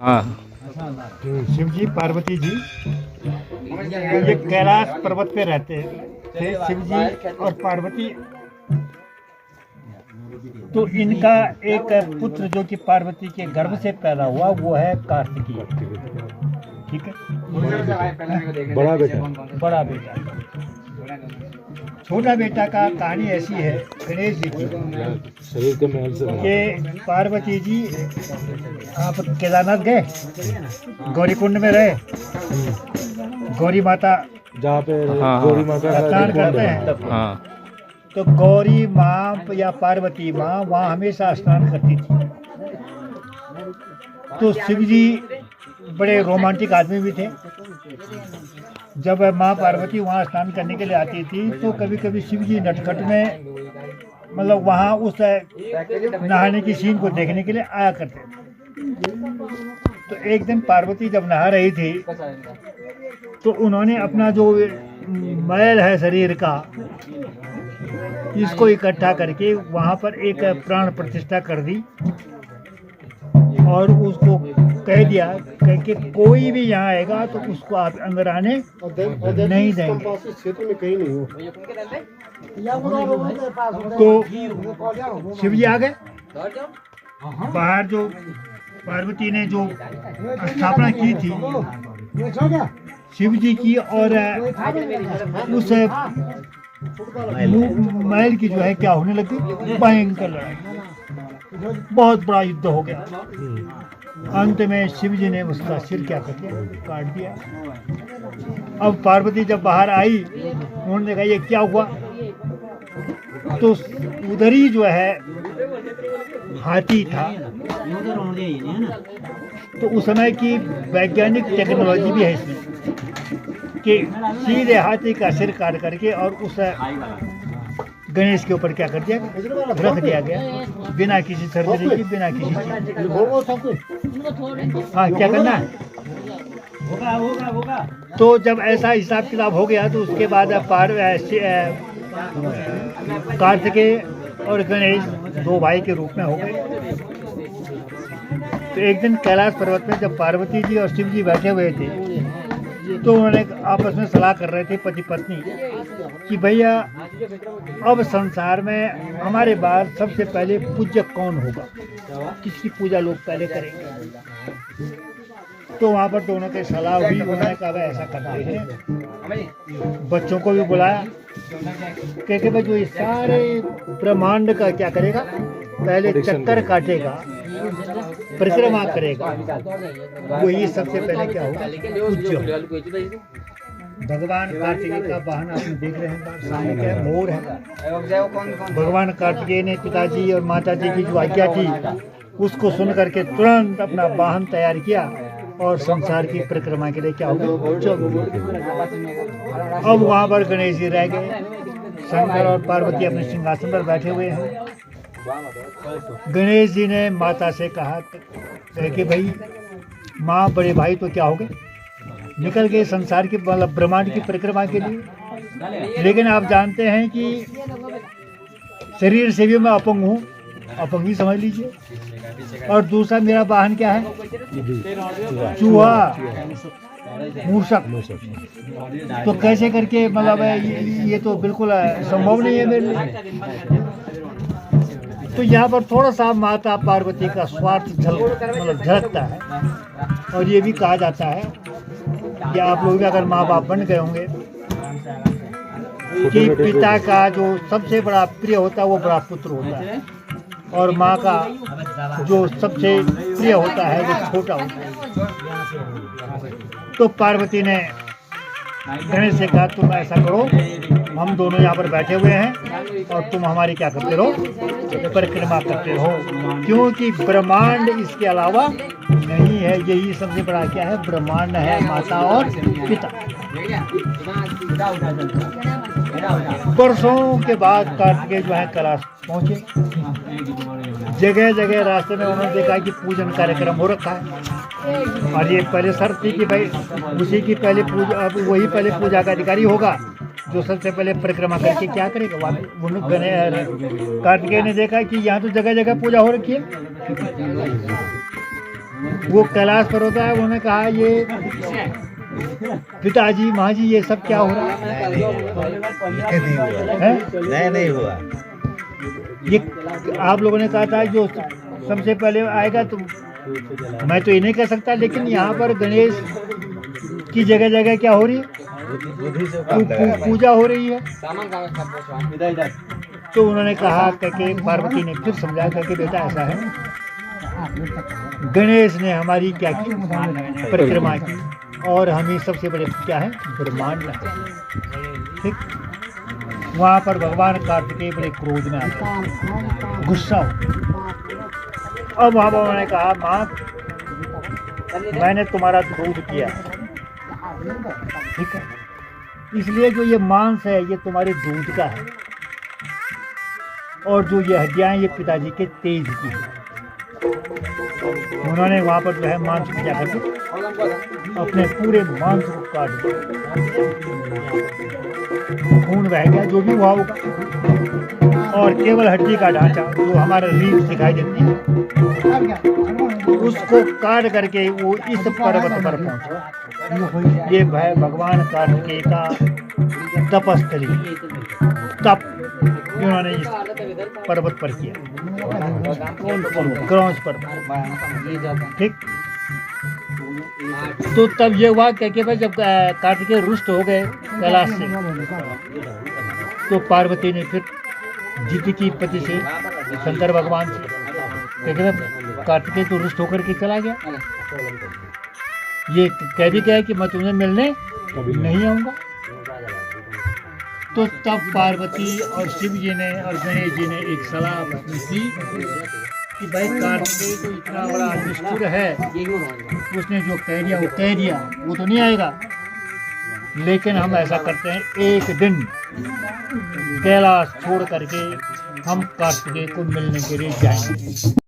हाँ। शिव जी पार्वती जी ये कैलाश पर्वत पे रहते थे शिव जी और पार्वती। तो इनका एक पुत्र जो कि पार्वती के गर्भ से पैदा हुआ वो है कार्तिकेय। ठीक है, बड़ा बेटा। छोटा बेटा का कहानी ऐसी है गणेश जी की कि पार्वती जी आप केदारनाथ गए, गौरी कुंड में रहे, गौरी माता जहाँ पे हाँ, गौरी माता का स्नान कुंड करते है। हैं। हाँ। तो गौरी माँ या पार्वती माँ वहाँ हमेशा स्नान करती थी। तो शिव जी बड़े रोमांटिक आदमी भी थे। जब माँ पार्वती वहाँ स्नान करने के लिए आती थी तो कभी कभी शिव जी नटखट में मतलब वहाँ उस नहाने की सीन को देखने के लिए आया करते थे। तो एक दिन पार्वती जब नहा रही थी तो उन्होंने अपना जो मैल है शरीर का इसको इकट्ठा करके वहाँ पर एक प्राण प्रतिष्ठा कर दी और उसको कह दिया कि कोई भी यहाँ आएगा तो उसको आप अंदर आने नहीं देंगे। क्षेत्र में कहीं नहीं हो। तो शिव जी आ गए बाहर। जो पार्वती ने जो स्थापना की थी शिव जी की और उस महल की जो है क्या होने लगी, भयंकर लड़ाई, बहुत बड़ा युद्ध हो गया। अंत में शिव जी ने उसका सिर क्या करके काट दिया। अब पार्वती जब बाहर आई उन्होंने देखा ये क्या हुआ, तो उधर ही जो है हाथी था। तो उस समय की वैज्ञानिक टेक्नोलॉजी भी है इसमें कि सीधे हाथी का सिर काट करके और उस गणेश के ऊपर क्या कर दिया, रख दिया गया बिना किसी सर्जरी की, बिना किसी हाँ क्या करना है। तो जब ऐसा हिसाब किताब हो गया तो उसके बाद कार्तिकेय और गणेश दो भाई के रूप में हो गए। तो एक दिन कैलाश पर्वत में जब पार्वती जी और शिव जी बैठे हुए थे तो उन्होंने आपस में सलाह कर रहे थे पति पत्नी कि भैया अब संसार में हमारे बाद सबसे पहले पूज्य कौन होगा, किसकी पूजा लोग पहले करेंगे। तो वहाँ पर दोनों की सलाह हुई। उन्होंने कहा भाई ऐसा करते हैं, बच्चों को भी बुलाया क्योंकि भाई जो इस सारे ब्रह्मांड का क्या करेगा, पहले चक्कर काटेगा, परिक्रमा करेगा, वही सबसे पहले क्या होगा, पूज्य। भगवान कार्तिकेय का वाहन आपने देख रहे हैं सामने क्या है, मोर है। भगवान कार्तिकेय ने पिताजी और माताजी की जो आज्ञा थी उसको सुन करके तुरंत अपना वाहन तैयार किया और संसार की परिक्रमा के लिए क्या होगा, चलो। अब वहाँ पर गणेश जी रह गए, शंकर और पार्वती अपने सिंहासन पर बैठे हुए हैं। गणेश जी ने माता से कहा कि भाई माँ बड़े भाई तो क्या हो गए, निकल गए संसार की मतलब ब्रह्मांड की परिक्रमा के लिए। लेकिन आप जानते हैं कि शरीर से भी मैं अपंग हूँ, अपंग ही समझ लीजिए। और दूसरा मेरा वाहन क्या है, चूहा, मूषक। तो कैसे करके मतलब ये तो बिल्कुल संभव नहीं है मेरे लिए। तो यहाँ पर थोड़ा सा माता पार्वती का स्वार्थ झलकता है। और ये भी कहा जाता है कि आप लोग भी अगर माँ बाप बन गए होंगे कि पिता का जो सबसे बड़ा प्रिय होता है वो बड़ा पुत्र होता है और माँ का जो सबसे प्रिय होता है वो छोटा होता है। तो पार्वती ने गणेश से कहा तुम ऐसा करो, हम दोनों यहाँ पर बैठे हुए हैं और तुम हमारी क्या करते रहो, परिक्रमा करते रहो, क्योंकि ब्रह्मांड इसके अलावा नहीं है। यही सबसे बड़ा क्या है, ब्रह्मांड है, माता और पिता। वर्षों के बाद कार्तिकेय जो है कैलाश पहुँचे। जगह जगह रास्ते में उन्होंने देखा कि पूजन कार्यक्रम हो रखा है और ये पहले शर्त थी कि भाई उसी की पहले पूजा, वही पहले पूजा का अधिकारी होगा जो सबसे पहले परिक्रमा करके क्या करेगा। कार्तिकेय ने देखा कि यहाँ तो जगह जगह पूजा हो रखी है। वो कैलाश पर्वत है, उन्होंने कहा ये पिताजी माँ जी ये सब क्या हो रहा है? नहीं हुआ, हैं? नहीं हुआ। ये आप लोगों ने कहा था जो सबसे पहले आएगा, तो मैं तो ये नहीं कह सकता, लेकिन यहाँ पर गणेश की जगह जगह क्या हो रही है? पूजा हो रही है। तो उन्होंने कहा कि पार्वती ने फिर समझा कि बेटा ऐसा है, गणेश ने हमारी क्या की? परिक्रमा की, और हमें सबसे बड़े क्या है? ब्रह्मांड है। ठीक, वहाँ पर भगवान कार्तिकेय बड़े क्रोध में आते, गुस्सा हो। अब वहाँ उन्होंने कहा माँ मैंने तुम्हारा दूध किया, ठीक है, इसलिए जो ये मांस है ये तुम्हारे दूध का है, और जो ये हड्डियाँ ये पिताजी के तेज की है। उन्होंने वहाँ पर जो है मांस को क्या करके अपने पूरे मांस को काट दिया, खून बह गया, जो भी हुआ होगा, और केवल हड्डी का ढांचा जो हमारा रीढ़ दिखाई देती है उसको काट करके वो इस पर्वत पर पहुंचा। ये भगवान कार्तिकेय का तपस्थली, तप इन्होंने इस पर्वत पर किया, क्रॉस पर्वत। ठीक, तो तब ये हुआ कि भाई जब कार्तिकेय रुष्ट हो गए कैलाश से, तो पार्वती ने फिर जीत की पति से, शंकर भगवान से, क्योंकि कार्तिकेय तो रुष्ट होकर के चला गया, ये कह भी गया कि मैं तुम्हें मिलने नहीं आऊँगा। तो तब पार्वती और शिव जी ने और गणेश जी ने एक सलाह अपनी की कि भाई कार्तिकेय तो इतना बड़ा निष्ठुर है, उसने जो कह दिया वो कह दिया, वो तो नहीं आएगा, लेकिन हम ऐसा करते हैं एक दिन कैलाश छोड़ करके हम कार्तिकेय को मिलने के लिए जाएंगे।